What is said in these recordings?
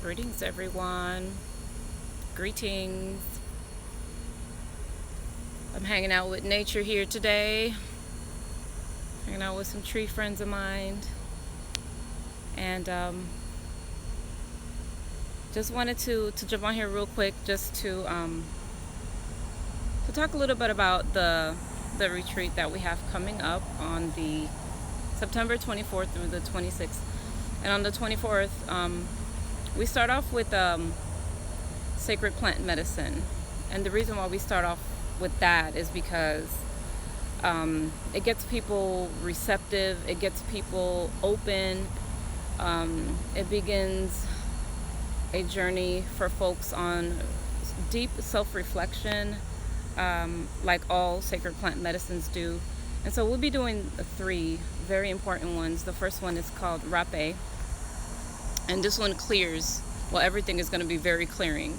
Greetings, everyone. Greetings. I'm hanging out with nature here today. Hanging out with some tree friends of mine. And just wanted to jump on here real quick just to talk a little bit about the retreat that we have coming up on the September 24th through the 26th. And on the 24th, we start off with sacred plant medicine. And the reason why we start off with that is because it gets people receptive, it gets people open, it begins a journey for folks on deep self-reflection, like all sacred plant medicines do. And so we'll be doing 3 very important ones. The first one is called Rape, and this one clears. Well, everything is going to be very clearing.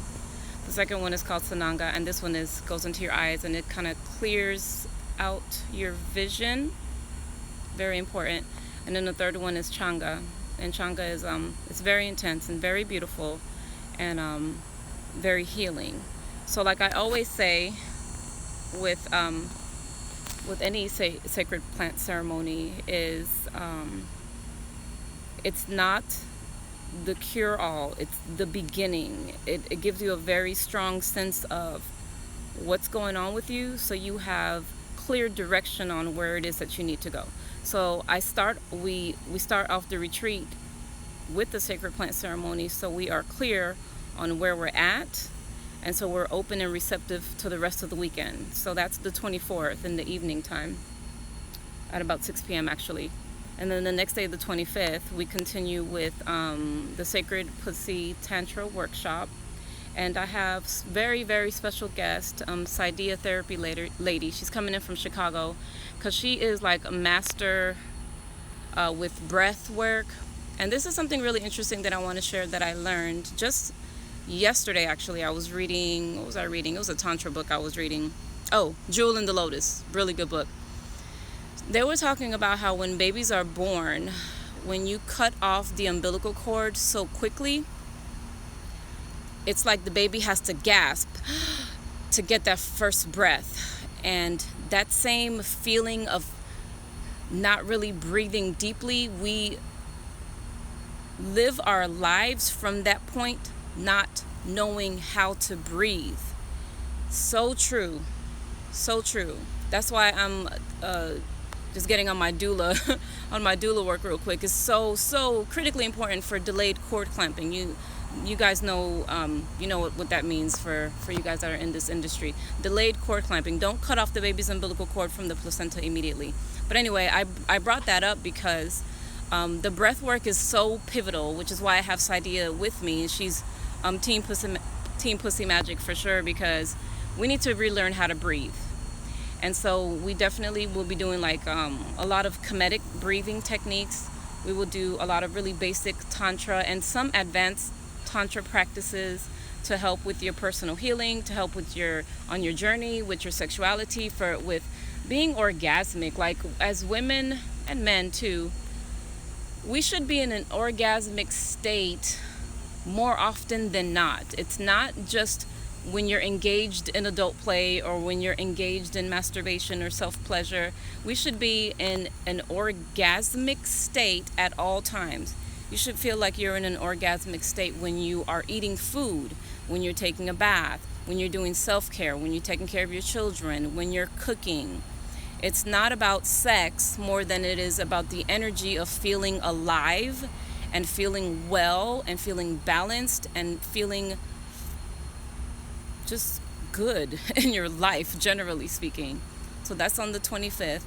The second one is called Sananga, and this one goes into your eyes, and it kind of clears out your vision. Very important. And then the third one is Changa, and Changa is it's very intense and very beautiful, and very healing. So, like I always say, with any sacred plant ceremony, is it's not the cure-all, it's the beginning. It gives you a very strong sense of what's going on with you, so you have clear direction on where it is that you need to go. So we start off the retreat with the sacred plant ceremony, so we are clear on where we're at, and so we're open and receptive to the rest of the weekend. So that's the 24th in the evening time at about 6 p.m. actually. And then the next day, the 25th, we continue with the Sacred Pussy Tantra Workshop. And I have very, very special guest, Saidia Therapy lady. She's coming in from Chicago because she is like a master with breath work. And this is something really interesting that I want to share that I learned just yesterday, actually. I was reading, what was I reading? It was a Tantra book I was reading. Oh, Jewel in the Lotus. Really good book. They were talking about how when babies are born, when you cut off the umbilical cord so quickly, it's like the baby has to gasp to get that first breath. And that same feeling of not really breathing deeply, we live our lives from that point not knowing how to breathe. So true. So true. That's why I'm just getting on my doula on my doula work real quick. Is so critically important for delayed cord clamping. You guys know you know what that means for you guys that are in this industry. Delayed cord clamping. Don't cut off the baby's umbilical cord from the placenta immediately. But anyway, I brought that up because the breath work is so pivotal, which is why I have Saidia with me, and she's Team Pussy Magic for sure, because we need to relearn how to breathe. And so we definitely will be doing like a lot of comedic breathing techniques. We will do a lot of really basic tantra and some advanced tantra practices to help with your personal healing, to help with on your journey with your sexuality, with being orgasmic. Like, as women and men too, we should be in an orgasmic state more often than not. It's not just when you're engaged in adult play or when you're engaged in masturbation or self-pleasure. We should be in an orgasmic state at all times. You should feel like you're in an orgasmic state when you are eating food, when you're taking a bath, when you're doing self-care, when you're taking care of your children, when you're cooking. It's not about sex more than it is about the energy of feeling alive and feeling well and feeling balanced and feeling just good in your life, generally speaking. So that's on the 25th.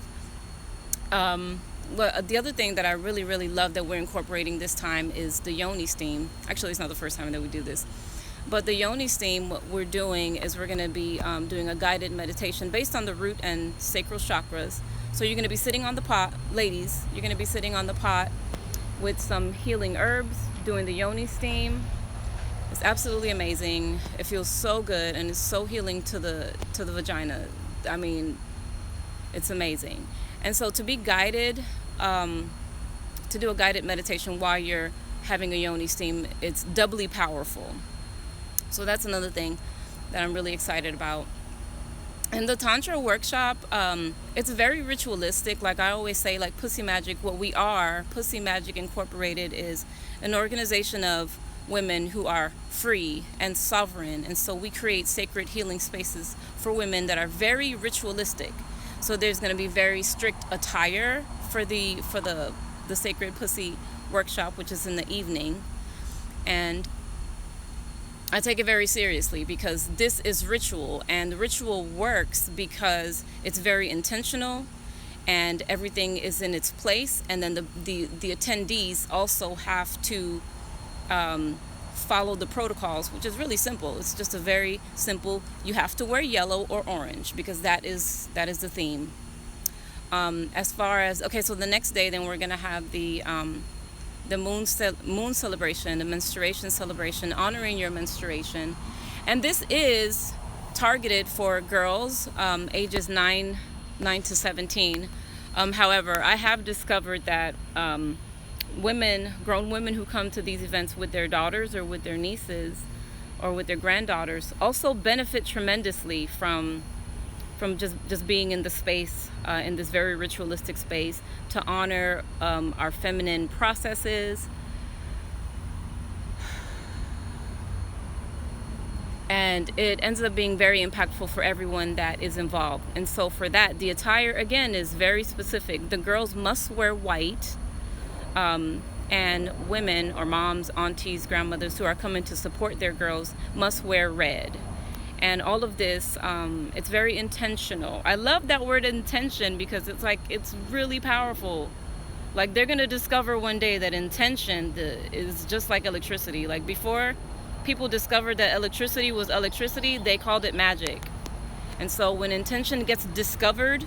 Well, the other thing that I really, really love that we're incorporating this time is the yoni steam. Actually, it's not the first time that we do this. But the yoni steam, what we're doing is we're going to be doing a guided meditation based on the root and sacral chakras. So you're going to be sitting on the pot, ladies, you're going to be sitting on the pot with some healing herbs, doing the yoni steam. It's absolutely amazing. It feels so good, and it's so healing to the vagina. I mean, it's amazing. And so to be guided, to do a guided meditation while you're having a yoni steam, it's doubly powerful. So that's another thing that I'm really excited about. And the Tantra workshop, it's very ritualistic. Like I always say, like Pussy Magic, what we are, Pussy Magic Incorporated, is an organization of women who are free and sovereign. And so we create sacred healing spaces for women that are very ritualistic. So there's going to be very strict attire for the Sacred Pussy workshop, which is in the evening. And I take it very seriously because this is ritual, and the ritual works because it's very intentional and everything is in its place. And then the attendees also have to follow the protocols, which is really simple. It's just a very simple, you have to wear yellow or orange because that is the theme. As far as, okay, so the next day then we're going to have the moon celebration, the menstruation celebration, honoring your menstruation. And this is targeted for girls ages 9 to 17. However, I have discovered that grown women who come to these events with their daughters or with their nieces or with their granddaughters also benefit tremendously from just being in the space, in this very ritualistic space, to honor our feminine processes. And it ends up being very impactful for everyone that is involved. And so for that, the attire, again, is very specific. The girls must wear white, and women or moms, aunties, grandmothers who are coming to support their girls must wear red. And all of this, it's very intentional. I love that word intention because it's really powerful. Like they're going to discover one day that intention is just like electricity. Like before people discovered that electricity was electricity, they called it magic. And so when intention gets discovered,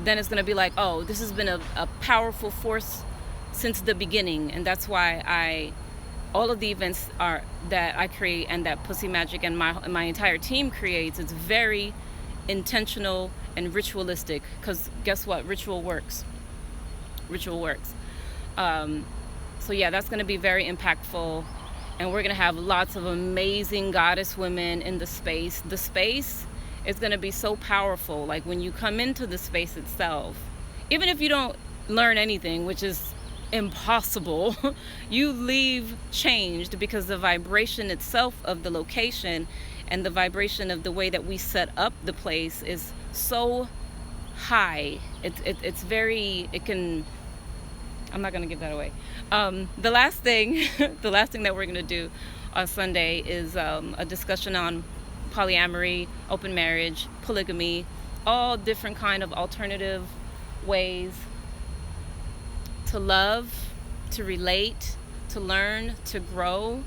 then it's going to be like, oh, this has been a powerful force since the beginning. And that's why all of the events that I create and that Pussy Magic and my entire team creates, it's very intentional and ritualistic. Because guess what? Ritual works. So yeah, that's going to be very impactful. And we're going to have lots of amazing goddess women in the space. The space is going to be so powerful. Like when you come into the space itself, even if you don't learn anything, which is impossible, you leave changed because the vibration itself of the location and the vibration of the way that we set up the place is so high. It's very, I'm not going to give that away. The last thing that we're going to do on Sunday is a discussion on polyamory, open marriage, polygamy, all different kind of alternative ways to love, to relate, to learn, to grow,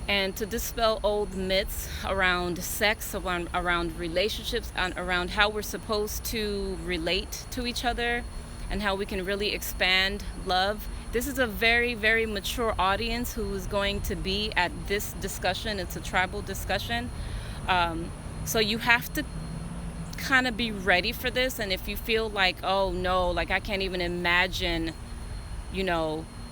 and to dispel old myths around sex, around relationships, and around how we're supposed to relate to each other and how we can really expand love. This is a very, very mature audience who is going to be at this discussion. It's a tribal discussion. So you have to kind of be ready for this. And if you feel like, oh no, like I can't even imagine,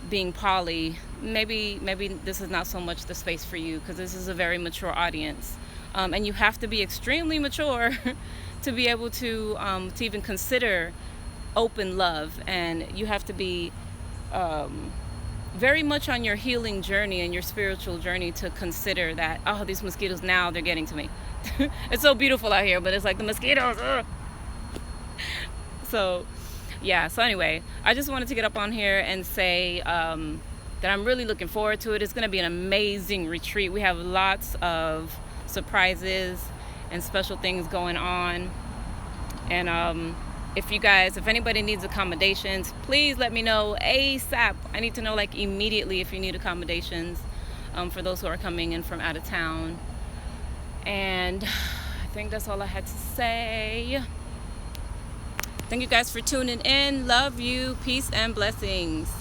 being poly, maybe this is not so much the space for you, because this is a very mature audience. And you have to be extremely mature to be able to even consider open love. And you have to be very much on your healing journey and your spiritual journey to consider that, oh, these mosquitoes, now they're getting to me. It's so beautiful out here, but it's like the mosquitoes. Ugh. So anyway, I just wanted to get up on here and say that I'm really looking forward to it. It's going to be an amazing retreat. We have lots of surprises and special things going on. And if anybody needs accommodations, please let me know ASAP. I need to know like immediately if you need accommodations for those who are coming in from out of town. And I think that's all I had to say. Thank you guys for tuning in. Love you. Peace and blessings.